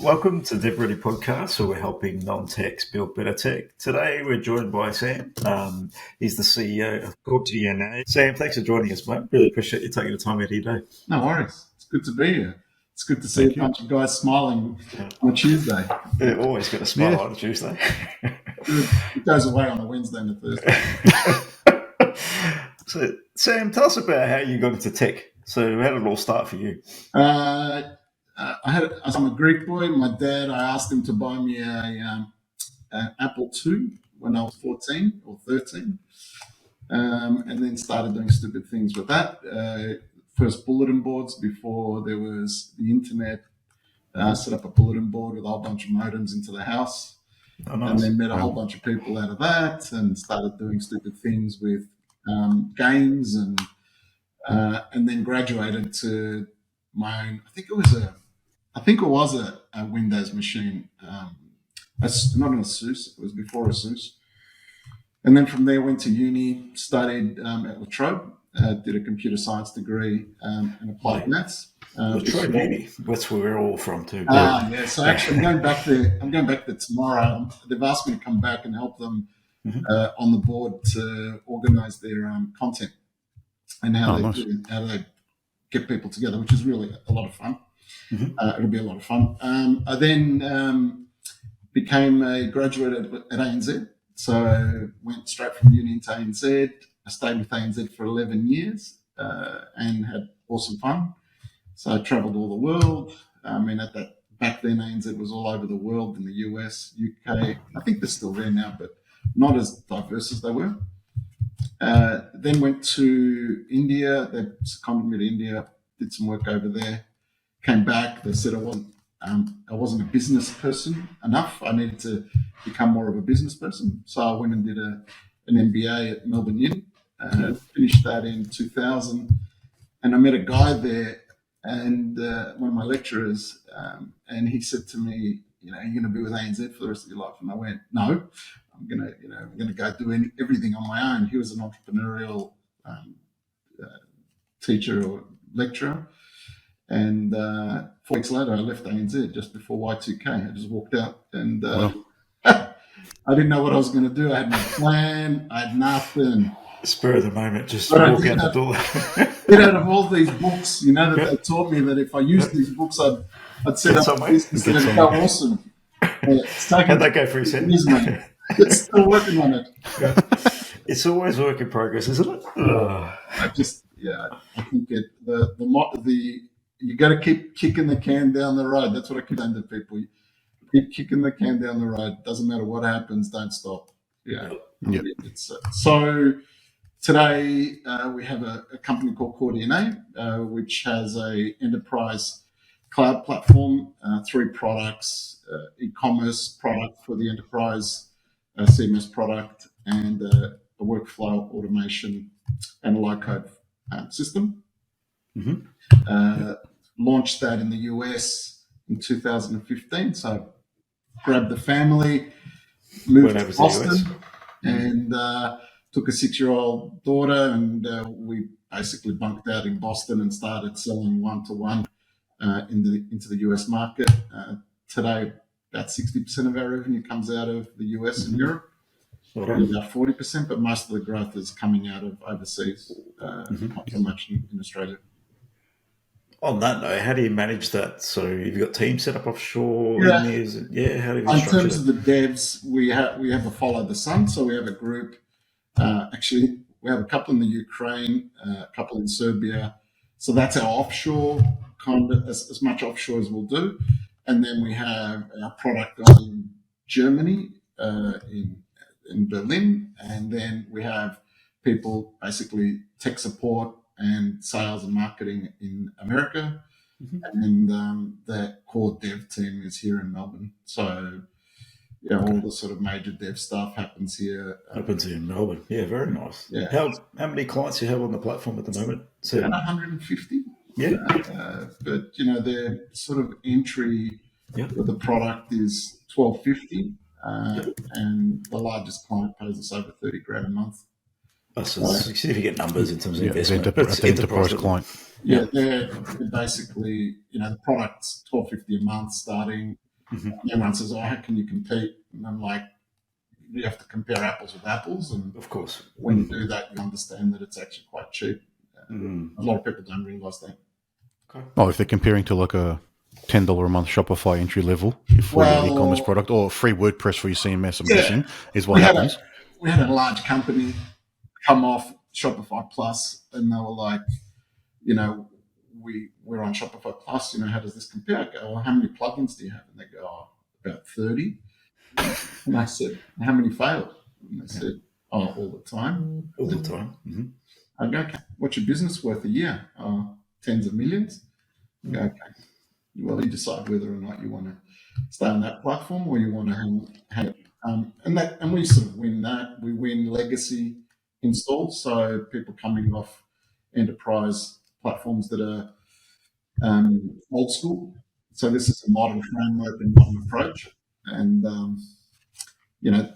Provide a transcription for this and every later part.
Welcome to DevReady Podcast, where we're helping non-techs build better tech. Today, we're joined by Sam. He's the CEO of DNA. Sam, thanks for joining us, mate. Really appreciate you taking the time out of your day. No worries. It's good to be here. It's good to see a bunch of guys smiling on a Tuesday. They're always got a smile on a Tuesday. It goes away on a Wednesday and a Thursday. So, Sam, tell us about how you got into tech. So, how did it all start for you? I'm a Greek boy. My dad, I asked him to buy me an Apple II when I was 14 or 13, and then started doing stupid things with that. First bulletin boards before there was the internet. Set up a bulletin board with a whole bunch of modems into the house. Oh, nice. And then met a whole bunch of people out of that and started doing stupid things with games and then graduated to my own. I think it was a Windows machine. Not an Asus. It was before Asus. And then from there went to uni, studied at La Trobe, did a computer science degree and applied maths. La Trobe, maybe. That's where we're all from too. Yeah. So actually, I'm going back there tomorrow. They've asked me to come back and help them on the board to organise their content and how they get people together, which is really a lot of fun. It'll be a lot of fun. I then became a graduate at ANZ. So I went straight from uni into ANZ. I stayed with ANZ for 11 years and had awesome fun. So I travelled all the world. Back then ANZ was all over the world, in the US, UK. I think they're still there now, but not as diverse as they were. Then went to India. They seconded me to India, did some work over there. Came back. They said I wasn't a business person enough. I needed to become more of a business person. So I went and did an MBA at Melbourne Uni. Finished that in 2000, and I met a guy there, and one of my lecturers, and he said to me, "You're going to be with ANZ for the rest of your life." And I went, "No, I'm going to go do everything on my own." He was an entrepreneurial teacher or lecturer. And 4 weeks later, I left ANZ just before Y2K. I just walked out, and I didn't know what I was going to do. I had no plan. I had nothing. Spur of the moment, just walk out the door. Out of all these books, that they taught me that if I used these books, I'd set up a business and it'd go awesome. How'd that go for you, Sam? It's still working on it. It's always work in progress, isn't it? I think you got to keep kicking the can down the road. That's what I keep saying to people. Keep kicking the can down the road. Doesn't matter what happens. Don't stop. Yeah. Yep. So today we have a company called DNA, which has a enterprise cloud platform, 3 products, e-commerce product for the enterprise, a CMS product, and a workflow automation and a low-code system. Launched that in the US in 2015. So grabbed the family, moved to Boston, and took a 6-year-old daughter, and we basically bunked out in Boston and started selling one-to-one into the US market. Today, about 60% of our revenue comes out of the US and Europe. About 40%, but most of the growth is coming out of overseas, not so much in Australia. On that note, how do you manage that? So you've got teams set up offshore? How do you structure in terms of the devs, we have a follow the sun. So we have a group. Actually, we have a couple in the Ukraine, a couple in Serbia. So that's our offshore, kind of as much offshore as we'll do. And then we have our product in Germany, in Berlin, and then we have people basically tech support and sales and marketing in America, and the core dev team is here in Melbourne. So all the sort of major dev stuff happens here. Happens in Melbourne. Yeah, very nice. Yeah. How many clients do you have on the platform at the moment? So 150. Yeah. But their sort of entry with the product is $1,250. And the largest client pays us over $30,000 a month. That's significant numbers in terms of investment. Enterprise client. Yeah, they're basically, the product's $1,250 a month starting. Everyone says, "Oh, how can you compete?" And I'm like, you have to compare apples with apples, and of course, when you do that, you understand that it's actually quite cheap. A lot of people don't realise that. Okay. Oh, if they're comparing to like a $10 a month Shopify entry level for your e-commerce product, or free WordPress for your CMS, I'm guessing, is what happens. We had a large company come off Shopify Plus, and they were like, we're on Shopify Plus, how does this compare? I go, well, how many plugins do you have? And they go, oh, about 30. And I said, how many failed? And they said, oh, all the time. All the time. Mm-hmm. I go, okay, what's your business worth a year? Tens of millions. I go, okay. Well, you decide whether or not you want to stay on that platform or you want to hang it. And we sort of win that. We win legacy installs, so people coming off enterprise platforms that are old school. So this is a modern framework and modern approach. And,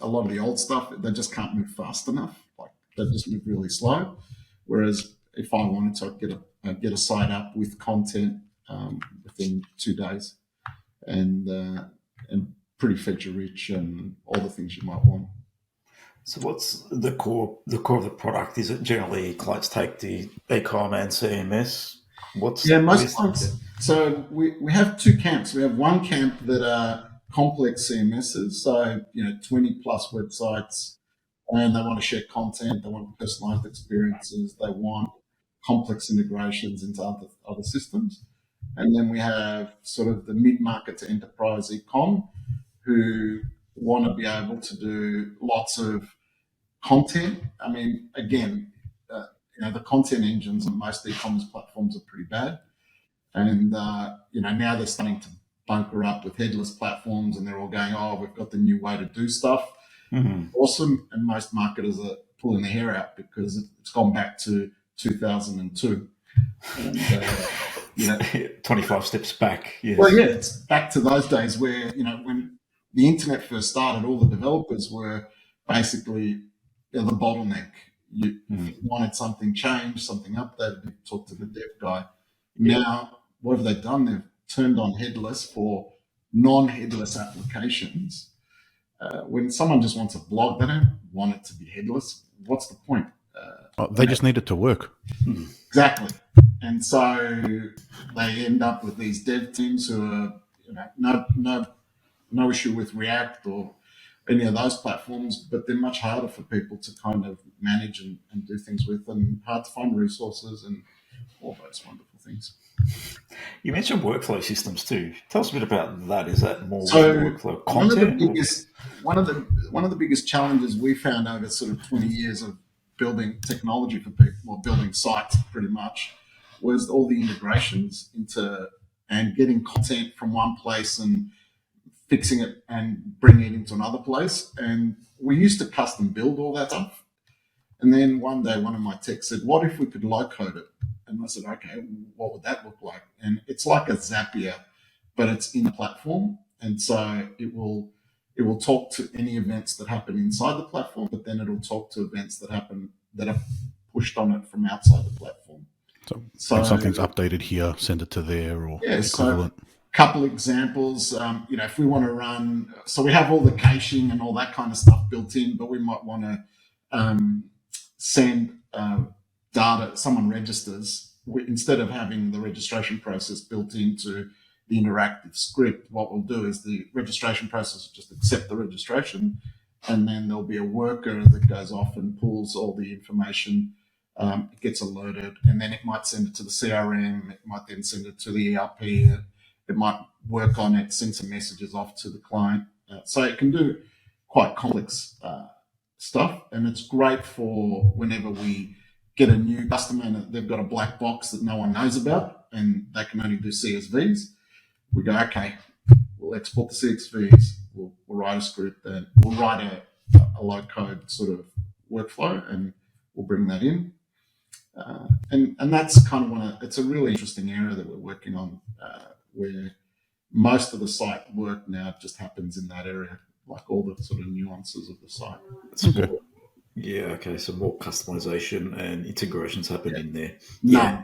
a lot of the old stuff, they just can't move fast enough. Like they just move really slow. Whereas if I wanted to, I'd get a site up with content within 2 days and pretty feature rich and all the things you might want. So what's the core of the product? Is it generally clients take the e-com and CMS? Most clients. So we have two camps. We have one camp that are complex CMSs, so 20 plus websites, and they want to share content, they want personalized experiences, they want complex integrations into other systems. And then we have sort of the mid-market to enterprise e-com who want to be able to do lots of content. I mean, again, the content engines on most e-commerce platforms are pretty bad. And, now they're starting to bunker up with headless platforms and they're all going, oh, we've got the new way to do stuff. Mm-hmm. Awesome. And most marketers are pulling their hair out because it's gone back to 2002. And, 25 steps back. Yes. Well, yeah, it's back to those days where, when the internet first started, all the developers were basically the bottleneck. If you wanted something changed, something updated, you talk to the dev guy. Now, what have they done? They've turned on headless for non-headless applications. When someone just wants a blog, they don't want it to be headless. What's the point? They just need it to work. Exactly. And so they end up with these dev teams who are, no issue with React or any of those platforms, but they're much harder for people to kind of manage and do things with, and hard to find resources and all those wonderful things. You mentioned workflow systems too. Tell us a bit about that. Is that more workflow content? One of the biggest challenges we found over sort of 20 years of building technology for people, or building sites pretty much, was all the integrations and getting content from one place and fixing it and bringing it into another place. And we used to custom build all that stuff. And then one day, one of my techs said, what if we could low code it? And I said, okay, what would that look like? And it's like a Zapier, but it's in a platform. And so it will talk to any events that happen inside the platform, but then it'll talk to events that are pushed on it from outside the platform. So if something's updated here, send it to there or equivalent. So couple examples, if we want to run, so we have all the caching and all that kind of stuff built in, but we might want to send data, someone registers, instead of having the registration process built into the interactive script, what we'll do is the registration process will just accept the registration, and then there'll be a worker that goes off and pulls all the information. It gets alerted, and then it might send it to the CRM. It might then send it to the ERP. It might work on it, send some messages off to the client. So it can do quite complex stuff, and it's great for whenever we get a new customer and they've got a black box that no one knows about and they can only do CSVs. We go, okay, we'll export the CSVs, we'll write a script, and we'll write a low-code sort of workflow, and we'll bring that in. And that's kind of it's a really interesting area that we're working on, where most of the site work now just happens in that area, like all the sort of nuances of the site. Okay. Okay. So more customization and integrations happen in there. No,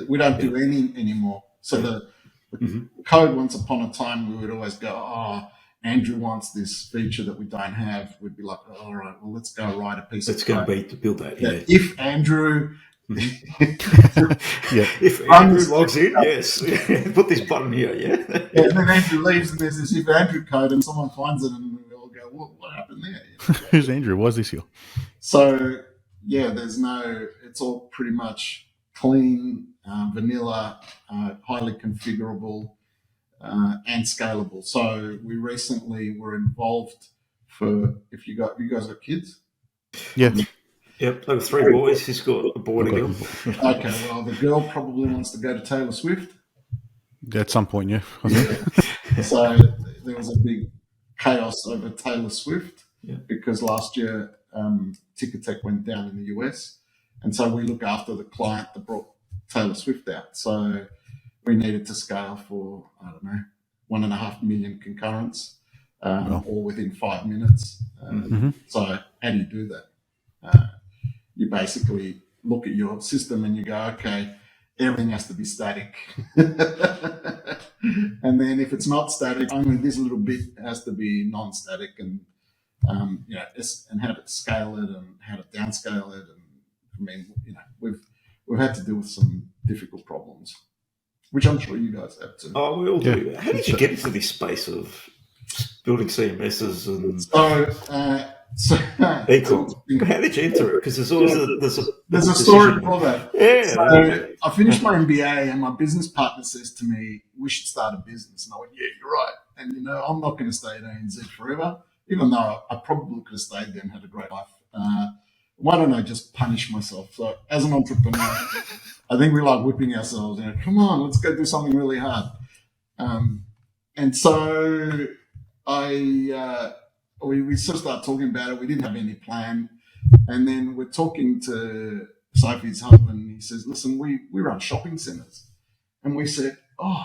we don't do any anymore. So code. Once upon a time, we would always go, Andrew wants this feature that we don't have. We'd be like, all right, well, let's go write a piece That's of code. going to be to build that, yeah. If Andrew... If Andrew logs in, yes. Put this button here, yeah. And then Andrew leaves, and there's this if Andrew code, and someone finds it, and we all go, what happened there? Who's Andrew? Why is this here? So, yeah, it's all pretty much clean, vanilla, highly configurable, and scalable. So we recently were involved you guys got kids? Yeah. Yep, there were 3 boys. He's got a boy to go. Okay, well, the girl probably wants to go to Taylor Swift. At some point, yeah. So there was a big chaos over Taylor Swift because last year Ticketek went down in the US. And so we look after the client that brought Taylor Swift out. So we needed to scale for, 1.5 million concurrents, all within 5 minutes. So how do you do that? You basically look at your system and you go, okay, everything has to be static. And then if it's not static, only this little bit has to be non-static, and and how to scale it and how to downscale it. And we've had to deal with some difficult problems, which I'm sure you guys have too. Oh, we all do. How did you get into this space of building CMSs and e-com? How did you enter it? Because there's always there's a story for that. Yeah. So I finished my MBA, and my business partner says to me, "We should start a business." And I went, "Yeah, you're right." And I'm not going to stay at ANZ forever, even though I probably could have stayed there and had a great life. Why don't I just punish myself? So as an entrepreneur, I think we like whipping ourselves. Come on, let's go do something really hard. And so we sort of started talking about it. We didn't have any plan. And then we're talking to Sophie's husband. He says, listen, we run shopping centers. And we said,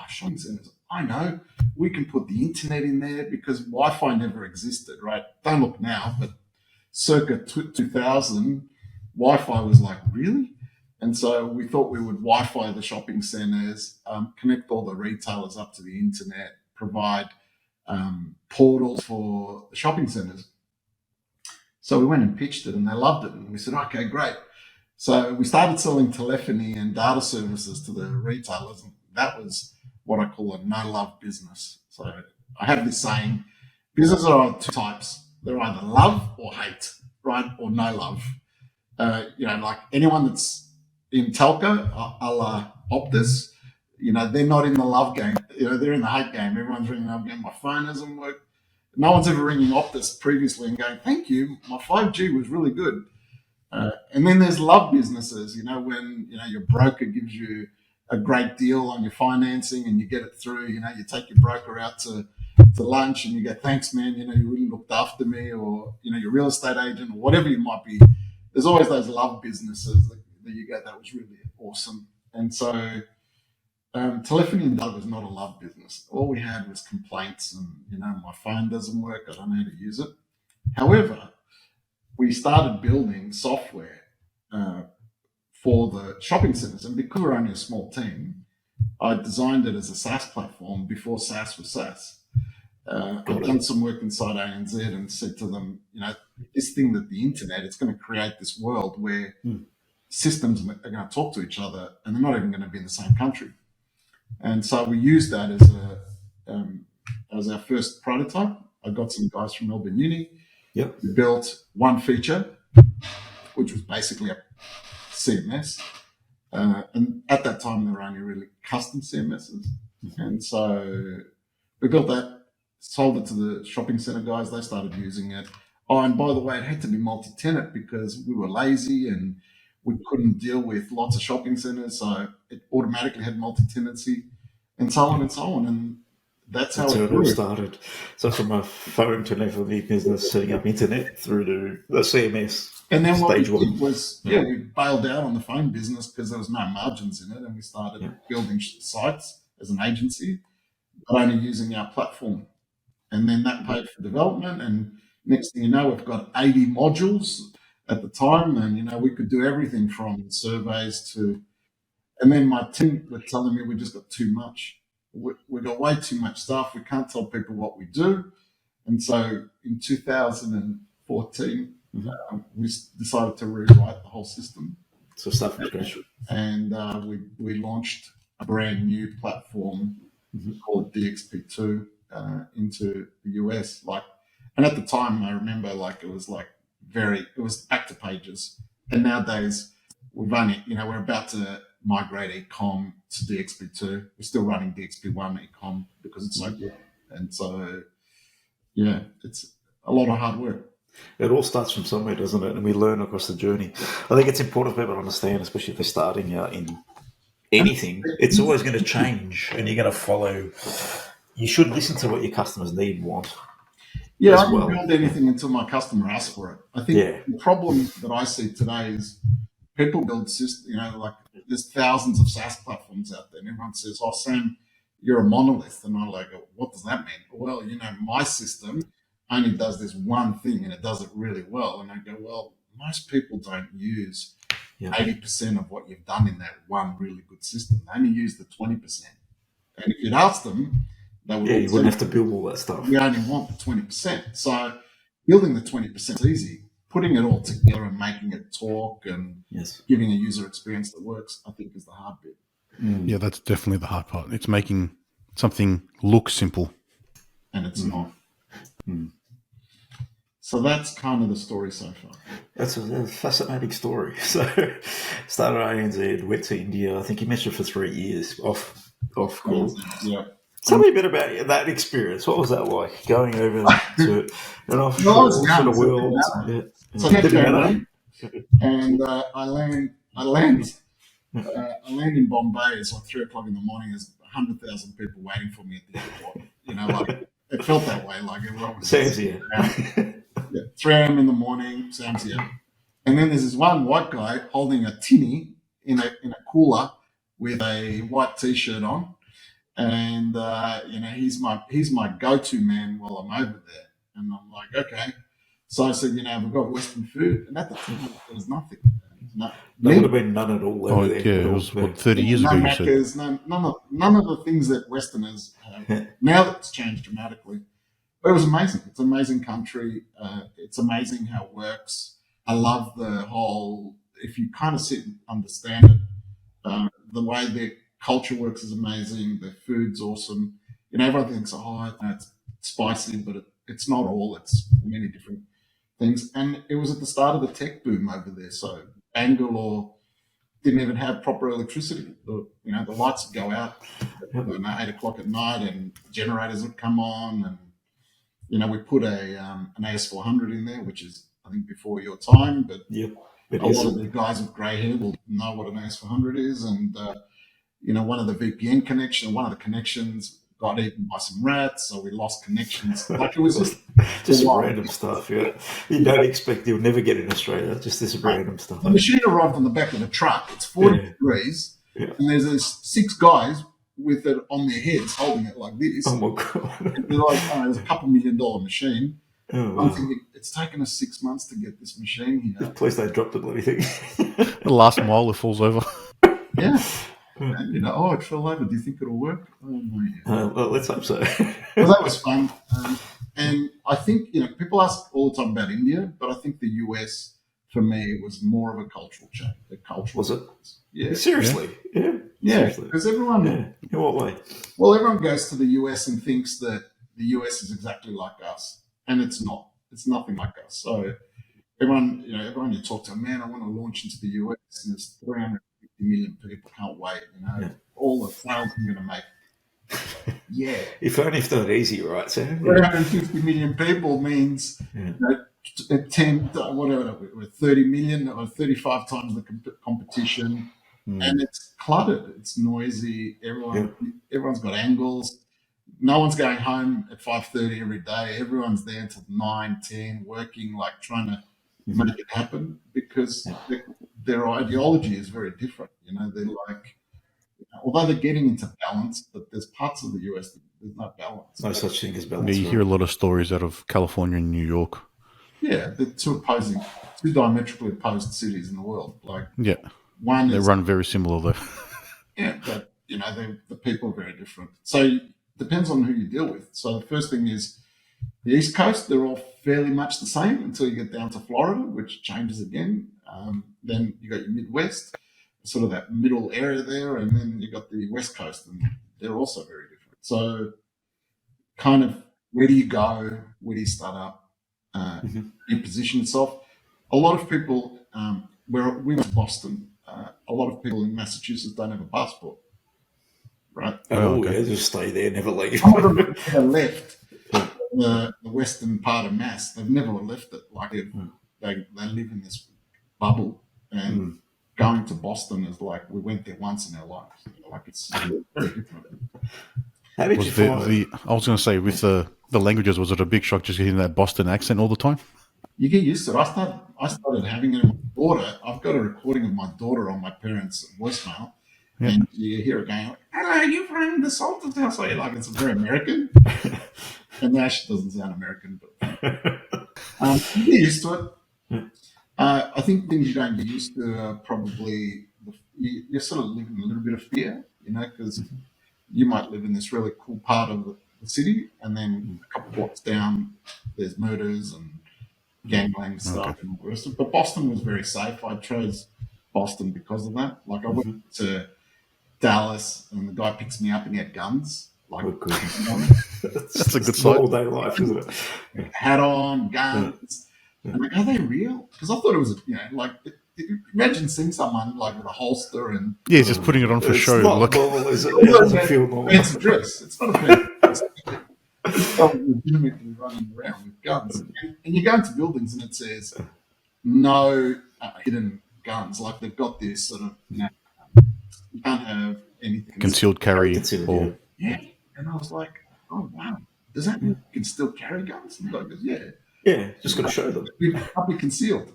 shopping centers. I know. We can put the internet in there because Wi-Fi never existed, right? Don't look now, but circa 2000, Wi-Fi was like, really? And so we thought we would Wi-Fi the shopping centers, connect all the retailers up to the internet, provide portals for the shopping centers. So we went and pitched it, and they loved it. And we said, okay, great. So we started selling telephony and data services to the retailers. And that was what I call a no-love business. So I have this saying, businesses are 2 types. They're either love or hate, right? Or no love. Like anyone that's in telco, a la Optus, they're not in the love game. They're in the hate game. Everyone's ringing up again. My phone doesn't work. No one's ever ringing Optus previously and going, thank you, my 5G was really good. And then there's love businesses, when, your broker gives you a great deal on your financing and you get it through, you take your broker out to lunch and you go, thanks, man, you really looked after me, or, your real estate agent or whatever you might be. There's always those love businesses that you go, that was really awesome. And so telephony and data was not a love business. All we had was complaints and, my phone doesn't work. I don't know how to use it. However, we started building software for the shopping centers. And because we're only a small team, I designed it as a SaaS platform before SaaS was SaaS. I've done some work inside ANZ and said to them, this thing that the internet, it's going to create this world where systems are going to talk to each other and they're not even going to be in the same country. And so we used that as our first prototype. I got some guys from Melbourne Uni. Yep. We built one feature, which was basically a CMS. And at that time, there were only really custom CMSs. And so we built that, sold it to the shopping center guys. They started using it. Oh, and by the way, it had to be multi-tenant because we were lazy and we couldn't deal with lots of shopping centers. So it automatically had multi-tenancy and so on and so on. And that's how it all started. So from a phone telephony business, setting up internet through to the CMS. And then what we did was, we bailed out on the phone business because there was no margins in it. And we started building sites as an agency, but only using our platform. And then that paid for development. And next thing you know, we've got 80 modules at the time. And, we could do everything from surveys to, and then my team were telling me we just got too much. we got way too much stuff. We can't tell people what we do. And so in 2014, we decided to rewrite the whole system. So stuff from scratch. And we launched a brand new platform called DXP2 into the US. And at the time, I remember it was back to pages. And nowadays, we're about to migrate ecom to DXP2. We're still running DXP1 ecom because it's so good. And so, yeah, it's a lot of hard work. It all starts from somewhere, doesn't it? And we learn across the journey. I think it's important for people to understand, especially if they're starting out in anything, it's always going to change and you're going to follow. You should listen to what your customers need and want. Yeah, I don't build anything until my customer asks for it. I think the problem that I see today is people build systems, there's thousands of SaaS platforms out there and everyone says, oh, Sam, you're a monolith. And I'm like, what does that mean? Well, my system only does this one thing and it does it really well. And I go, well, most people don't use 80% of what you've done in that one really good system. They only use the 20%. And if you'd ask them, they would you wouldn't have to build all that stuff. We only want the 20%. So building the 20% is easy. Putting it all together and making it talk and giving a user experience that works, I think, is the hard bit. Yeah, that's definitely the hard part. It's making something look simple. And it's not. So that's kind of the story so far. That's a fascinating story. So started at ANZ, went to India. I think you mentioned for 3 years off course. Yeah. Tell me a bit about that experience. What was that like, going over to an offshore sort of world? So I and I land in Bombay. It's like 3 o'clock in the morning. There's 100,000 people waiting for me at the airport. It felt that way. Like everyone was. Sam's here. 3 a.m. in the morning. Sam's here. And then there's this one white guy holding a tinny in a cooler with a white t-shirt on. And he's my go-to man while I'm over there. And I'm like, okay. So I said, have we got Western food? And at the time, there was nothing. There would have been none at all over there. Yeah, it was 30 years ago. You said none of the things that Westerners have. Now that's changed dramatically. But it was amazing. It's an amazing country. It's amazing how it works. I love the whole. If you kind of sit and understand it, the way the culture works is amazing. The food's awesome. Everyone thinks, it's spicy, but it's not all. It's many different things. And it was at the start of the tech boom over there. So Bangalore didn't even have proper electricity. The lights would go out at 8 o'clock at night and generators would come on. And, we put an AS400 in there, which is, I think, before your time. But a lot of the guys with grey hair will know what an AS400 is. And, one of the connections got eaten by some rats, so we lost connections. Like it was just random stuff. Yeah, you don't expect you'll never get in Australia. Just this random stuff. The machine arrived on the back of the truck. It's 40 degrees, and there's these 6 guys with it on their heads, holding it like this. Oh my god! They're like, it's a $2 million machine. Oh, wow. I'm thinking it's taken us 6 months to get this machine here. Please don't drop the bloody thing. The last mile, it falls over. Yeah. And, it fell over. Do you think it'll work? Oh, no, well, let's hope so. Well, that was fun. And I think, people ask all the time about India, but I think the US, for me, was more of a cultural change. Was it? Yeah. Seriously? Yeah. Yeah, because everyone... In what way? Well, everyone goes to the US and thinks that the US is exactly like us, and it's not. It's nothing like us. So everyone you talk to, man, I want to launch into the US, and there's 350 million people, can't wait, all the sales I'm going to make. Yeah. If only if they're easy, right, Sam? 350 million people means 30 million or 35 times the competition. And it's cluttered. It's noisy. Everyone's got angles. No one's going home at 5:30 every day. Everyone's there until 9, 10, working, trying to make it happen because their ideology is very different. They're like, although they're getting into balance, but there's parts of the US that there's no balance. No such thing as balance. Yeah, you hear a lot of stories out of California and New York. Yeah, they're two diametrically opposed cities in the world. They run very similar though. Yeah, but the people are very different. So it depends on who you deal with. So the first thing is the East Coast, they're all fairly much the same until you get down to Florida, which changes again. Then you got your Midwest, sort of that middle area there, and then you got the West Coast, and they're also very different. So kind of where do you go? Where do you start up? You position yourself. A lot of people, we went to Boston. A lot of people in Massachusetts don't have a passport, right? Okay. Just stay there, never leave. Some of them have never left the western part of Mass. They've never left it. Like they live in this bubble, and going to Boston is like we went there once in our lives. Like it's very different. How did you find I was going to say, with the languages, was it a big shock just getting that Boston accent all the time? You get used to it. I started having it in my daughter. I've got a recording of my daughter on my parents' voicemail, and you hear her going, "Hello, you from the Saltis house?" Like it's very American, and now she doesn't sound American, but you get used to it. I think things you don't get used to are probably you're sort of living a little bit of fear, because you might live in this really cool part of the city, and then a couple blocks down, there's murders and gambling stuff and all the rest of it. But Boston was very safe. I chose Boston because of that. Like I went to Dallas, and the guy picks me up and he had guns. Like that's a good sign. All day life, isn't it? Hat on, guns. I'm like, are they real? Because I thought it was, imagine seeing someone like with a holster and just putting it on for show. Not normal, is it? It doesn't feel normal. Fancy dress. It's not a fancy dress. It's legitimately running around with guns, and you go into buildings and it says no hidden guns. Like they've got this sort of, you can't have anything concealed carry. Yeah, and I was like, oh wow, does that mean you can still carry guns? And the guy goes, yeah. Yeah, just got to show them. Can't be concealed.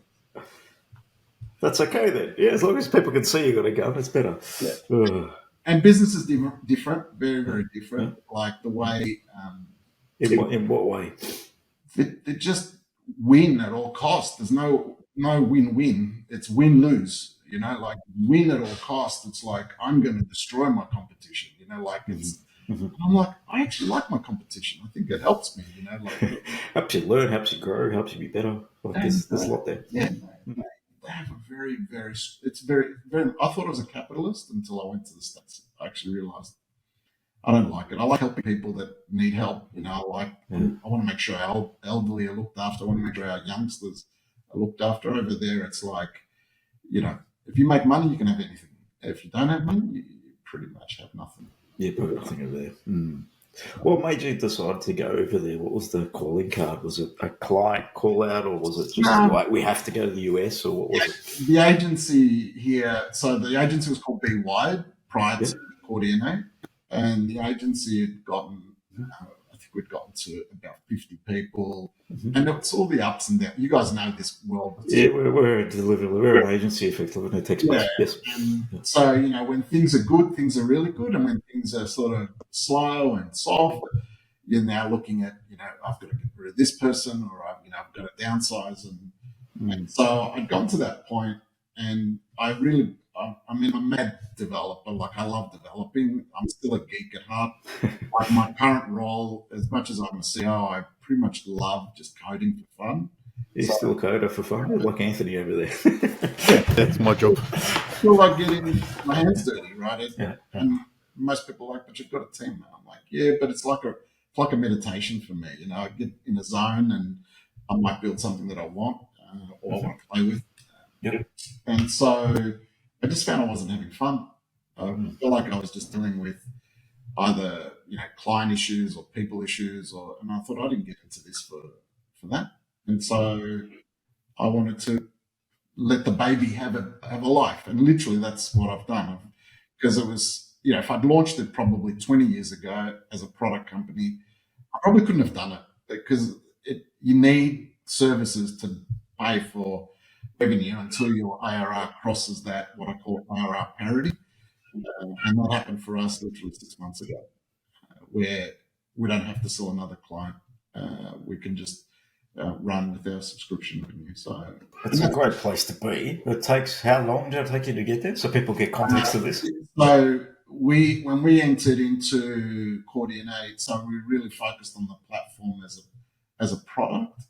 That's okay then. Yeah, as long as people can see you got a gun, it's better. Yeah. And business is different, very, very different. Like the way... in what way? They just win at all costs. There's no win-win. It's win-lose. Like win at all costs. It's like, I'm going to destroy my competition. Like it's... I'm like, I actually like my competition. I think it helps me, like helps you learn, helps you grow, helps you be better. Like there's a lot there. Yeah, they have a very, very. It's very, very. I thought I was a capitalist until I went to the States. I actually realized I don't like it. I like helping people that need help. I want to make sure our elderly are looked after. I want to make sure our youngsters are looked after. Over there, it's like, if you make money, you can have anything. If you don't have money, you pretty much have nothing. Yeah, but nothing over there. What made you decide to go over there? What was the calling card? Was it a client call out, or was it just like we have to go to the US, or what was it? The agency here, so the agency was called Be Wide prior to Cordiane, and the agency had gotten, I think we'd gotten to about 50 people, and it's all the ups and downs. You guys know this world. Yeah, we're an agency effectively, no text based. Yes. And so, when things are good, things are really good, and when things are sort of slow and soft, you're now looking at, I've got to get rid of this person, or I've got to downsize, and so I'd gone to that point, and I'm a mad developer. Like I love developing. I'm still a geek at heart. Like my current role, as much as I'm a CEO, I pretty much love just coding for fun. You're still a coder for fun, like Anthony over there. That's my job. Still like getting my hands dirty, right? And most people are like, but you've got a team. And I'm like, yeah, but it's like a meditation for me. I get in a zone and I might build something that I want or I want to play with. And so I just found I wasn't having fun. I felt like I was just dealing with either client issues or people issues, and I thought I didn't get into this for that. And so I wanted to let the baby have a life, and literally that's what I've done. Because it was, if I'd launched it probably 20 years ago as a product company, I probably couldn't have done it because you need services to pay for revenue until your ARR crosses that, what I call ARR parity. And that happened for us literally 6 months ago, where we don't have to sell another client. We can just run with our subscription revenue. So it's a great place to be. It takes, how long did it take you to get there? So people get context of this. So when we entered into Core DNA, so we really focused on the platform as a product.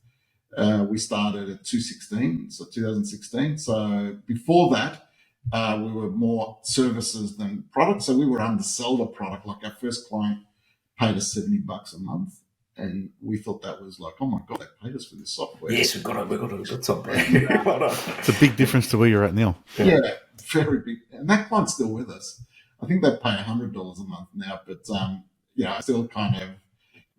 We started at 2016. So before that, we were more services than products. So we were undersell the product. Like our first client paid us $70 a month, and we thought that was like, oh my god, they paid us for this software. Yes, we've got something. Well done. It's a big difference to where you're at now. Yeah, very big. And that client's still with us. I think they pay $100 a month now, but I still kind of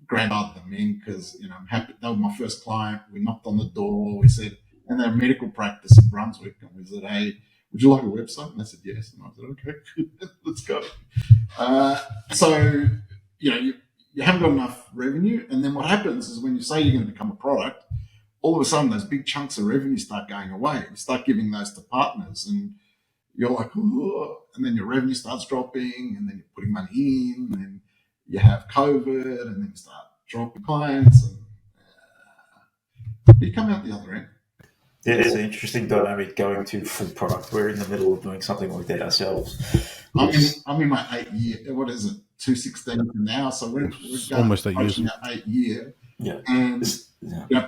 grandfather them in because I'm happy. They were my first client. We knocked on the door. We said, and they're a medical practice in Brunswick, and we said, hey, would you like a website? And they said yes. And I said, okay, let's go. So you haven't got enough revenue, and then what happens is when you say you're going to become a product, all of a sudden those big chunks of revenue start going away. You start giving those to partners, and you're like, oh, and then your revenue starts dropping, and then you're putting money in, and then you have COVID, and then you start dropping clients, and you come out the other end. Yeah, it's an interesting dynamic going to full product. We're in the middle of doing something like that ourselves. I'm in my 8 year. What is it? 2016 now. So we're going almost 8 years. 8 year. Yeah. And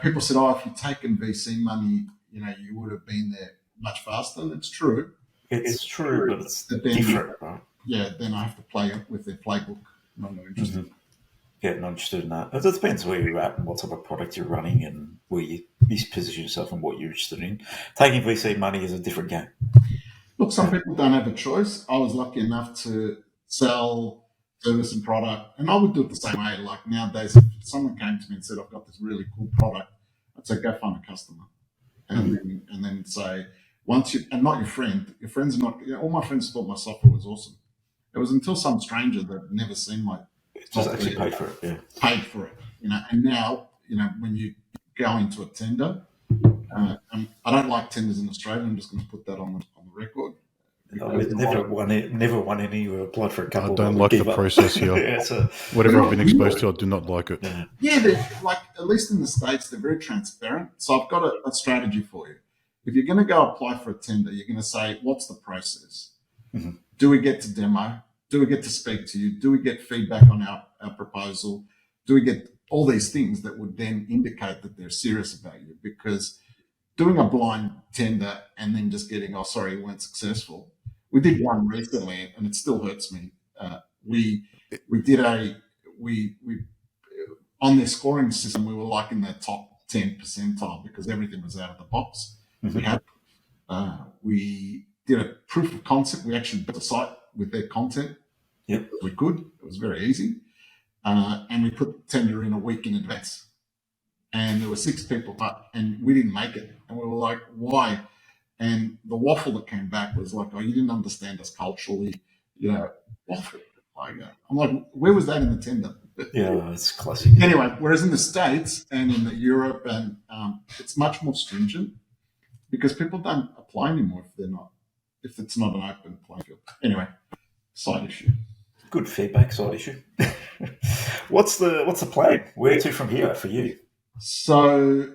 people said, "Oh, if you'd taken VC money, you would have been there much faster." And it's true. It's true, but it's different, right? Yeah. Then I have to play with their playbook. I'm not interested. Mm-hmm. Yeah, not interested in that. It depends where you're at and what type of product you're running and where you position yourself and what you're interested in. Taking VC money is a different game. Look, some people don't have a choice. I was lucky enough to sell service and product, and I would do it the same way. Like nowadays, if someone came to me and said, I've got this really cool product, I'd say, go find a customer. And then say, and not your friends are not, all my friends thought my software was awesome. It was until some stranger that had never seen my just actually paid for it, yeah. Paid for it, and now, when you go into a tender, I don't like tenders in Australia. I'm just going to put that on the record. Never won any. We applied for a couple. I don't like the process here. Whatever I've been exposed to, I do not like it. Yeah, they're like, at least in the States, they're very transparent. So I've got a strategy for you. If you're going to go apply for a tender, you're going to say, what's the process? Mm-hmm. Do we get to demo? Do we get to speak to you? Do we get feedback on our proposal? Do we get all these things that would then indicate that they're serious about you? Because doing a blind tender and then just getting, oh, sorry, we weren't successful. We did one recently, and it still hurts me. We on their scoring system, we were like in the top 10 percentile because everything was out of the box. Mm-hmm. We did a proof of concept. We actually built a site with their content. Yep. We could. It was very easy. And we put the tender in a week in advance. And there were 6 people, and we didn't make it. And we were like, why? And the waffle that came back was like, oh, you didn't understand us culturally. Waffle. I'm like, where was that in the tender? Yeah, it's classic. Anyway, whereas in the States and in Europe, and it's much more stringent because people don't apply anymore if it's not an open playing field. Anyway, side issue. Good feedback, side issue. What's the plan? Where to from here for you? So,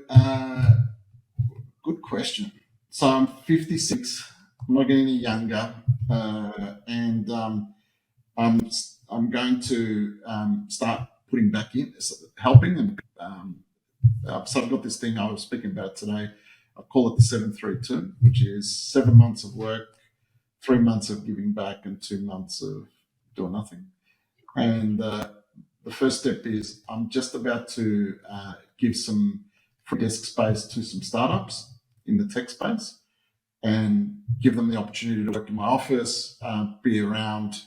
good question. So I'm 56. I'm not getting any younger, and I'm going to start putting back in, helping them. So I've got this thing I was speaking about today. I call it the 732, which is 7 months of work, 3 months of giving back, and 2 months of doing nothing. And the first step is I'm just about to give some free desk space to some startups in the tech space and give them the opportunity to work in my office, be around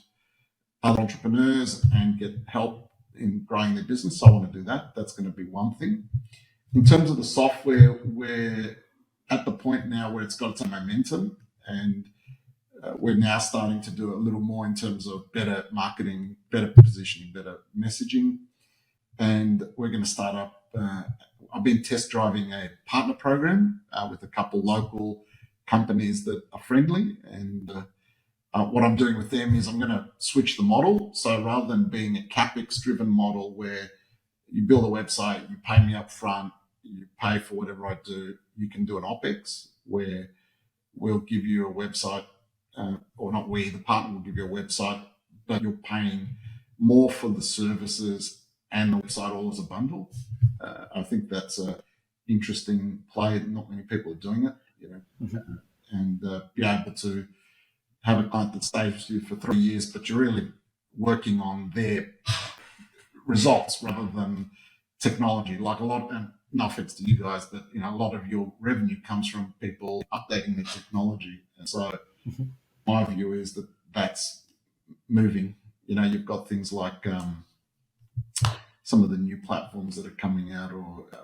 other entrepreneurs and get help in growing their business. So I want to do that. That's going to be one thing. In terms of the software, we're at the point now where it's got some momentum, and we're now starting to do a little more in terms of better marketing, better positioning, better messaging. And we're going to start up. I've been test driving a partner program with a couple local companies that are friendly. And what I'm doing with them is I'm going to switch the model. So rather than being a CapEx driven model where you build a website, you pay me up front, you pay for whatever I do, you can do an OpEx where we'll give you a website, or not we, the partner will give you a website but you're paying more for the services and the website all as a bundle. I think that's a interesting play. Not many people are doing it, and be able to have a client that stays with you for 3 years, but you're really working on their results rather than technology. Like a lot, and no offense to you guys, but a lot of your revenue comes from people updating their technology. And so my view is that that's moving. You've got things like some of the new platforms that are coming out, or I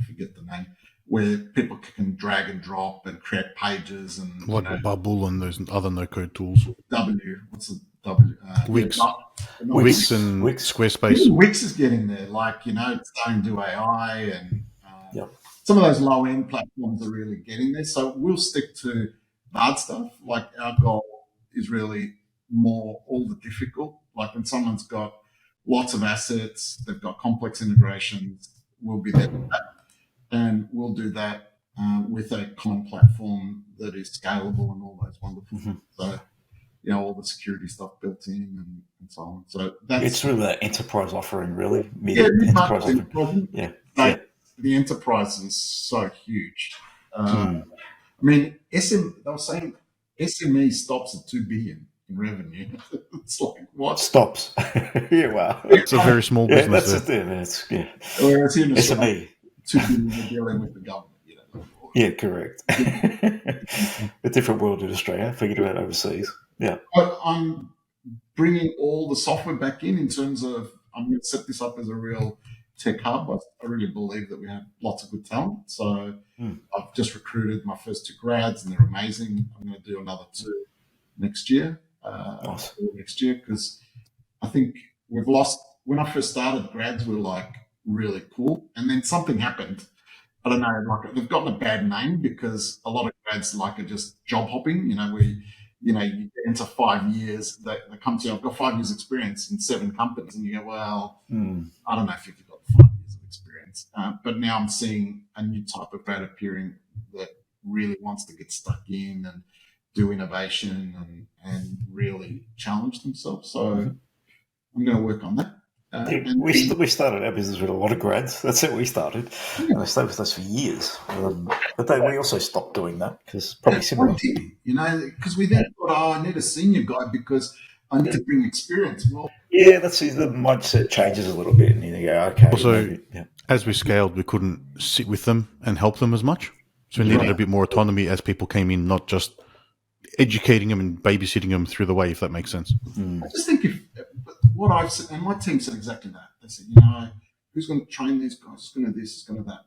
forget the name, where people can drag and drop and create pages and like Bubble and those other no-code tools. What's the W? Wix. Wix. Wix and Squarespace. Wix is getting there. It's starting to do AI, and some of those low-end platforms are really getting there. So we'll stick to hard stuff. Like our goal is really more all the difficult. Like when someone's got lots of assets, they've got complex integrations, we'll be there for that. And we'll do that with a common platform that is scalable and all those wonderful things. So, all the security stuff built in and so on. So it's really the enterprise offering, really. Enterprise offering. The enterprise is so huge. I mean, they were saying SME stops at 2 billion in revenue. It's like, what? Stops. Yeah, wow. It's a very small business. Whereas in SME. 2 billion are dealing with the government. Yeah, correct. A different world in Australia. Forget about overseas. Yeah. But I'm bringing all the software back in terms of, I'm going to set this up as a real tech hub. I really believe that we have lots of good talent. So I've just recruited my first 2 grads, and they're amazing. I'm going to do another 2 next year. Nice. Because I think we've lost. When I first started, grads were like really cool, and then something happened. I don't know, like they've gotten a bad name because a lot of grads are just job hopping. You get into 5 years, they come to you, I've got 5 years experience in 7 companies, and you go, well, I don't know if you've got 5 years of experience. But now I'm seeing a new type of grad appearing that really wants to get stuck in and do innovation and really challenge themselves. So I'm going to work on that. We started our business with a lot of grads. That's how we started. And they stayed with us for years. But we also stopped doing that because probably similar. Because we then thought, I need a senior guy because I need to bring experience. Well, that's the mindset changes a little bit, and you go, okay. Also, as we scaled, we couldn't sit with them and help them as much. So we needed a bit more autonomy as people came in, not just educating them and babysitting them through the way, if that makes sense. I just think what I've said, and my team said exactly that. They said, who's going to train these guys? Who's going to this? Who's going to that?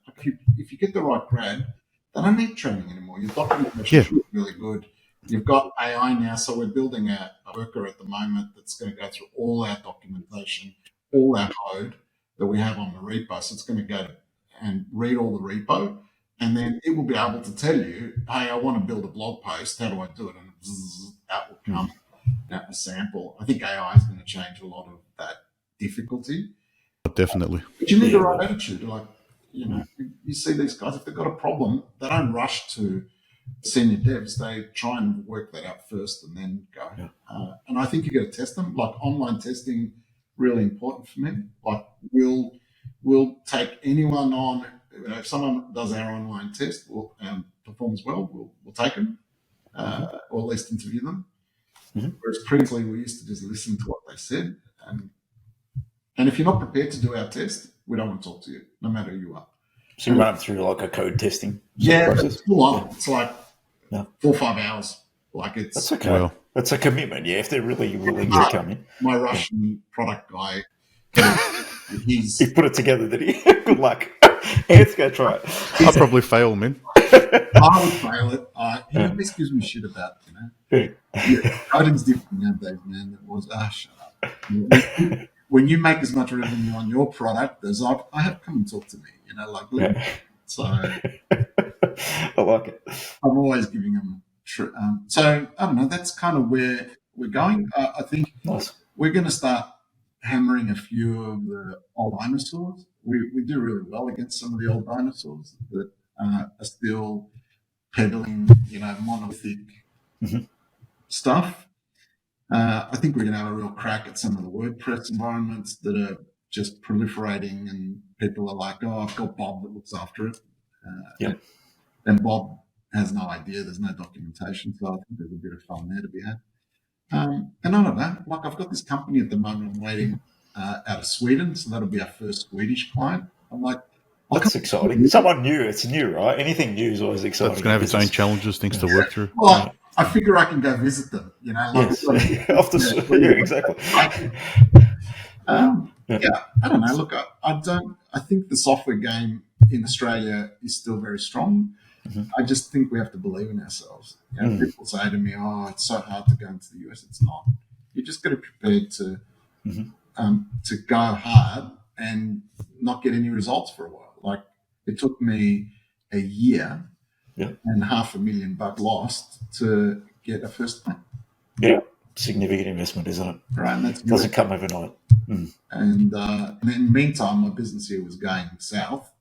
If you get the right grad, they don't need training anymore. Your documentation is really good. You've got AI now, so we're building a worker at the moment that's going to go through all our documentation, all our code that we have on the repo. So it's going to go and read all the repo, and then it will be able to tell you, hey, I want to build a blog post. How do I do it? And out will come a sample. I think AI is going to change a lot of that difficulty. Definitely. But you need the right attitude. You see these guys, if they've got a problem, they don't rush to senior devs. They try and work that out first and then go. And I think you got to test them. Like online testing, really important for me. Like we'll take anyone on. If someone does our online test performs well, we'll take them or at least interview them. Whereas previously we used to just listen to what they said, and if you're not prepared to do our test, we don't want to talk to you, no matter who you are. So you run through like a code testing process? It's full on. It's like 4 or 5 hours. That's okay. Well, that's a commitment. Yeah, if they're really willing to come in. My Russian product guy, he put it together, did he? Good luck. Let's go try it. I'll probably fail, man. I would fail it. He always gives me shit about, coding's different nowadays, man. It was, shut up. When you make as much revenue on your product as I have, come and talk to me, So I like it. I'm always giving them. So I don't know. That's kind of where we're going. I think we're going to start hammering a few of the old dinosaurs. We do really well against some of the old dinosaurs that are still peddling, monolithic stuff. I think we're going to have a real crack at some of the WordPress environments that are just proliferating, and people are like, "Oh, I've got Bob that looks after it," and Bob has no idea. There's no documentation, so I think there's a bit of fun there to be had. And I don't know. Like, I've got this company at the moment. I'm waiting out of Sweden, so that'll be our first Swedish client. I'm like, that's exciting. Someone new. It's new, right? Anything new is always exciting. It's going to have its own challenges, things to work through. Well, I figure I can go visit them. Yes. Exactly. I don't know. Look, I think the software game in Australia is still very strong. Mm-hmm. I just think we have to believe in ourselves. People say to me, "Oh, it's so hard to go into the US." It's not. You just got to be prepared to go hard and not get any results for a while. Like, it took me a year and $500,000 lost to get a first time. Yeah, significant investment, isn't it? Right, and that doesn't come overnight. And in the meantime, my business here was going south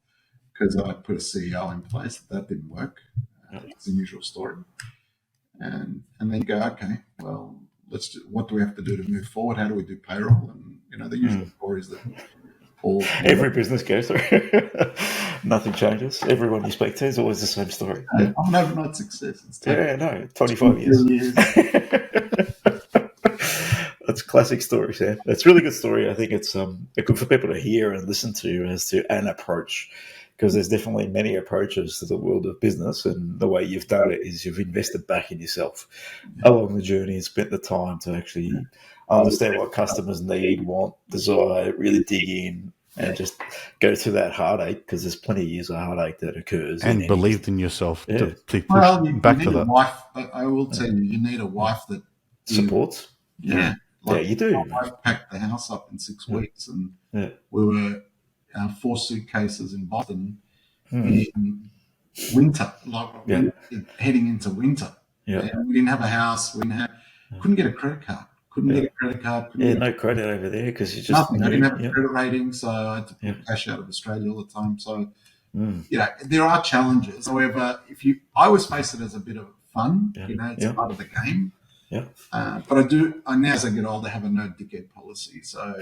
because I put a CEO in place. That didn't work. It's the usual story. And then you go, okay, well, what do we have to do to move forward? How do we do payroll? And the usual stories that every business goes through. Nothing changes. Everyone you speak to is always the same story. I'm an overnight success. It's 25 years. That's a classic story, Sam. It's a really good story. I think it's good for people to hear and listen to as to an approach, because there's definitely many approaches to the world of business, and the way you've done it is you've invested back in yourself along the journey and spent the time to actually understand what customers need, want, desire, really dig in and just go through that heartache, because there's plenty of years of heartache that occurs. And believed in yourself to push back to that. Wife, I will tell you need a wife that supports. Yeah. You do. My wife packed the house up in 6 weeks, and we were 4 suitcases in Boston in winter, heading into winter. Yeah. And we didn't have a house. Couldn't get a credit card. No credit over there because you just nothing. I didn't have a credit rating, so I had to put cash out of Australia all the time. So there are challenges. However, I always face it as a bit of fun. It's part of the game. Yeah. But I now as I get older have a no dickhead policy. So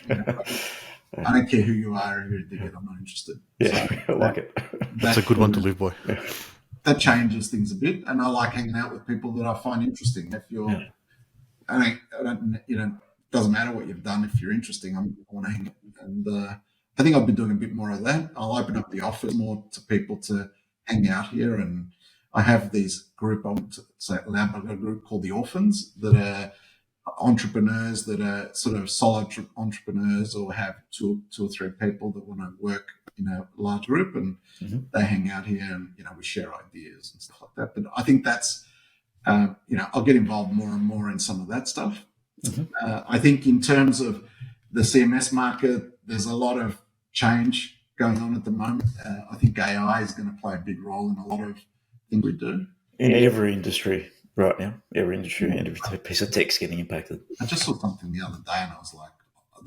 I don't care who you are, if you're a dickhead, I'm not interested. Yeah, so I like it. That's a good one to live by. That changes things a bit, and I like hanging out with people that I find interesting. If you're, I don't, doesn't matter what you've done. If you're interesting, I want to hang out. And I think I've been doing a bit more of that. I'll open up the office more to people to hang out here, and I have these group, I've got a group called the Orphans that are entrepreneurs that are sort of solo entrepreneurs, or have two or three people that want to work in a large group, and they hang out here, and we share ideas and stuff like that. But I think that's I'll get involved more and more in some of that stuff. I think in terms of the CMS market, there's a lot of change going on at the moment. I think AI is going to play a big role in a lot of things we do. In every industry right now, every industry and every piece of tech's getting impacted. I just saw something the other day and I was like,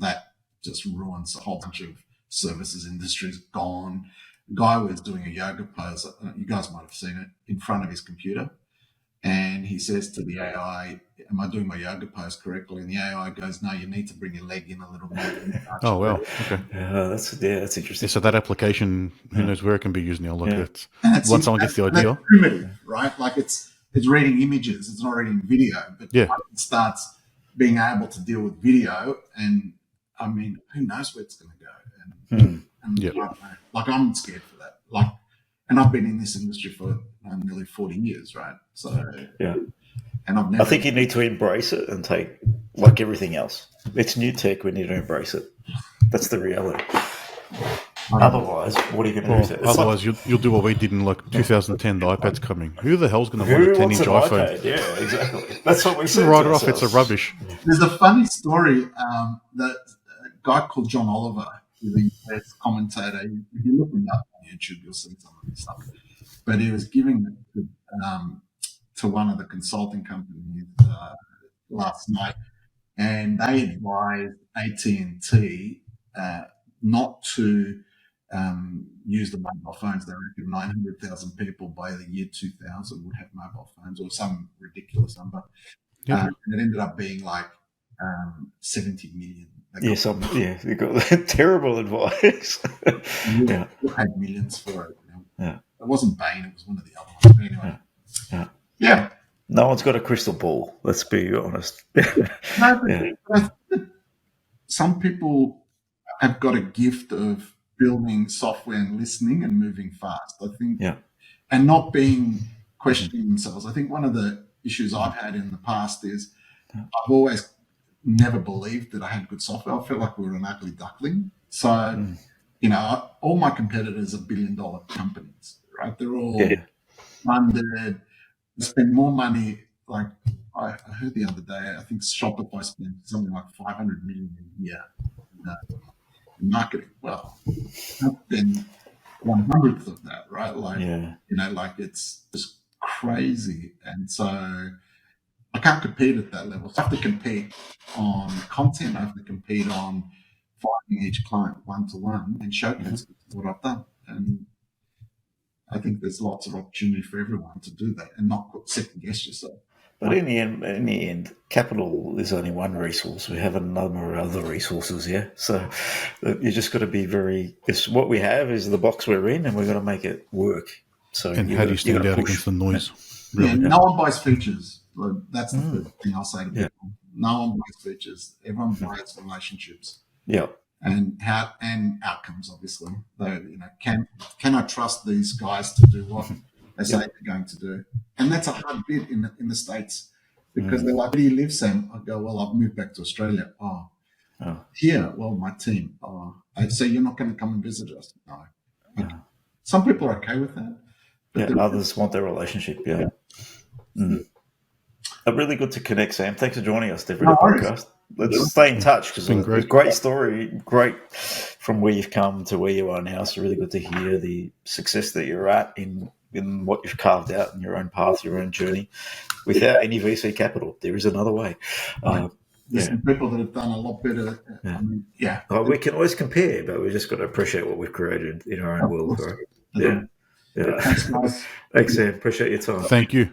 that just ruins a whole bunch of services industries gone. A guy was doing a yoga pose, you guys might have seen it, in front of his computer. And he says to the AI, am I doing my yoga pose correctly? And the AI goes, no, you need to bring your leg in a little bit. Oh, well, okay. That's interesting. Yeah, so that application, who knows where it can be used now. Look, once someone gets the idea. That's primitive, right? Like it's reading images, it's not reading video. But it starts being able to deal with video, and I mean, who knows where it's going to go? And I don't know. Like, I'm scared for that. And I've been in this industry for nearly 40 years, right? So and I think you need to embrace it and take, like everything else, it's new tech. We need to embrace it. That's the reality. Otherwise, what are you going to do? Otherwise, you'll do what we did in 2010. The iPad's coming. Who the hell's going to want a 10-inch iPhone? Yeah, exactly. That's what we said. Right off, it's a rubbish. There's a funny story that a guy called John Oliver, who's a US commentator. If you look him up on YouTube, you'll see some of his stuff. But he was giving it to one of the consulting companies last night, and they advised AT&T not to use the mobile phones. They reckon 900,000 people by the year 2000 would have mobile phones, or some ridiculous number. And it ended up being like 70 million. You got terrible advice. You paid millions for it. Yeah. It wasn't Bain, it was one of the other ones. But anyway. Yeah. No one's got a crystal ball, let's be honest. Some people have got a gift of building software and listening and moving fast, I think. And not being questioning themselves. I think one of the issues I've had in the past is I've always never believed that I had good software. I felt like we were an ugly duckling. So, all my competitors are billion-dollar companies, right? They're all funded. They spend more money. Like I heard the other day, I think Shopify spends something like $500 million a year in marketing. Well, I've been 1/100th of that, right? Like it's just crazy. And so I can't compete at that level. So I have to compete on content. I have to compete on finding each client one-to-one and showcasing what I've done. And I think there's lots of opportunity for everyone to do that and not second guess yourself. But in the end, capital is only one resource. We have a number of other resources, So you just got to be what we have is the box we're in, and we've got to make it work. So and how do you stand out against the noise? No one buys features. That's the first thing I'll say to people. No one buys features. Everyone buys relationships. And outcomes, obviously. Though, can I trust these guys to do what they say they're going to do? And that's a hard bit in the States because they're like, "Where do you live, Sam?" I go, "Well, I've moved back to Australia." "Oh. Here, well, my team." "Oh, so you're not going to come and visit us?" "No." Okay. Some people are okay with that. But others want their relationship. Really good to connect, Sam. Thanks for joining us, DevReady Podcast. Let's stay in touch because it's a great story, great from where you've come to where you are now. So really good to hear the success that you're at in what you've carved out in your own path, your own journey. Without any VC capital, there is another way. There's some people that have done a lot better. We can always compare, but we just got to appreciate what we've created in our own world. Right? Thanks, guys. Thanks, Sam. Appreciate your time. Thank you.